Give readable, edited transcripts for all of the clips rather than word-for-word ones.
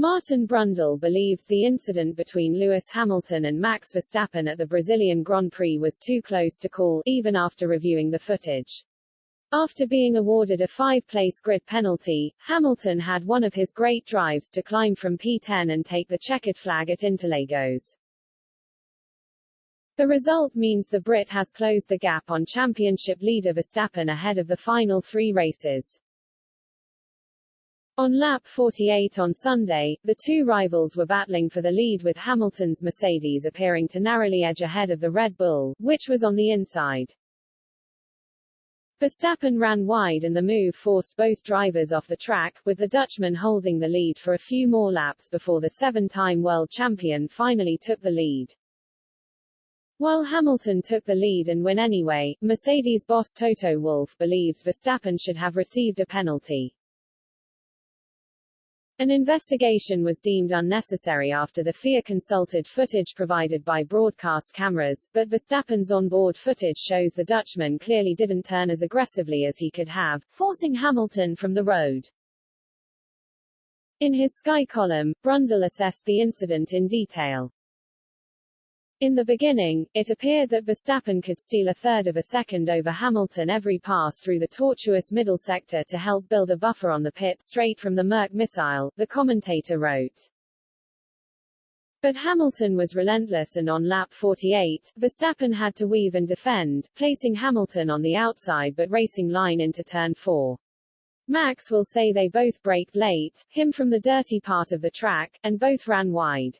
Martin Brundle believes the incident between Lewis Hamilton and Max Verstappen at the Brazilian Grand Prix was too close to call, even after reviewing the footage. After being awarded a 5-place grid penalty, Hamilton had one of his great drives to climb from P10 and take the checkered flag at Interlagos. The result means the Brit has closed the gap on championship leader Verstappen ahead of the final 3 races. On lap 48 on Sunday, the two rivals were battling for the lead with Hamilton's Mercedes appearing to narrowly edge ahead of the Red Bull, which was on the inside. Verstappen ran wide and the move forced both drivers off the track, with the Dutchman holding the lead for a few more laps before the 7-time world champion finally took the lead. While Hamilton took the lead and win anyway, Mercedes boss Toto Wolff believes Verstappen should have received a penalty. An investigation was deemed unnecessary after the FIA consulted footage provided by broadcast cameras, but Verstappen's onboard footage shows the Dutchman clearly didn't turn as aggressively as he could have, forcing Hamilton from the road. In his Sky column, Brundle assessed the incident in detail. In the beginning, it appeared that Verstappen could steal a third of a second over Hamilton every pass through the tortuous middle sector to help build a buffer on the pit straight from the Merc missile, the commentator wrote. But Hamilton was relentless and on lap 48, Verstappen had to weave and defend, placing Hamilton on the outside but racing line into turn 4. Max will say they both braked late, him from the dirty part of the track, and both ran wide.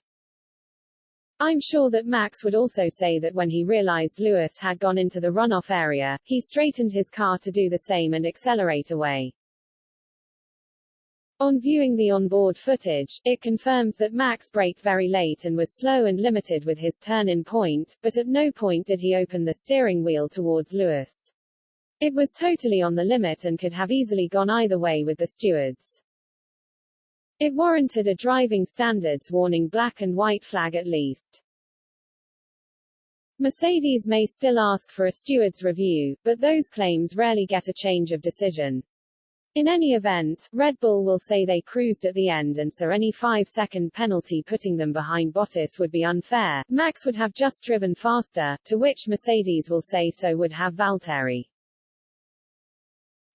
I'm sure that Max would also say that when he realized Lewis had gone into the runoff area, he straightened his car to do the same and accelerate away. On viewing the onboard footage, it confirms that Max braked very late and was slow and limited with his turn-in point, but at no point did he open the steering wheel towards Lewis. It was totally on the limit and could have easily gone either way with the stewards. It warranted a driving standards warning black and white flag at least. Mercedes may still ask for a steward's review, but those claims rarely get a change of decision. In any event, Red Bull will say they cruised at the end and so any 5-second penalty putting them behind Bottas would be unfair. Max would have just driven faster, to which Mercedes will say so would have Valtteri.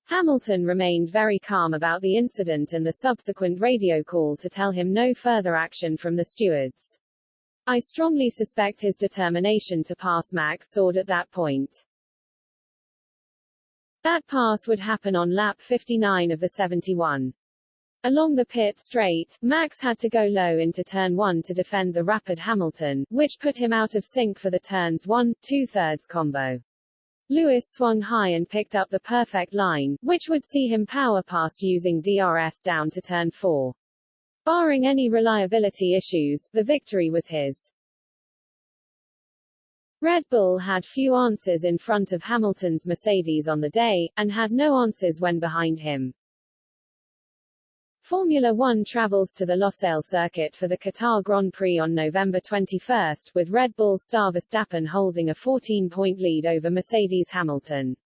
Hamilton remained very calm about the incident and the subsequent radio call to tell him no further action from the stewards. I strongly suspect his determination to pass Max soared at that point. That pass would happen on lap 59 of the 71. Along the pit straight, Max had to go low into turn 1 to defend the rapid Hamilton, which put him out of sync for the turns 1-2/3 combo. Lewis swung high and picked up the perfect line, which would see him power past using DRS down to turn 4. Barring any reliability issues, the victory was his. Red Bull had few answers in front of Hamilton's Mercedes on the day, and had no answers when behind him. Formula One travels to the Losail circuit for the Qatar Grand Prix on November 21, with Red Bull star Verstappen holding a 14-point lead over Mercedes Hamilton.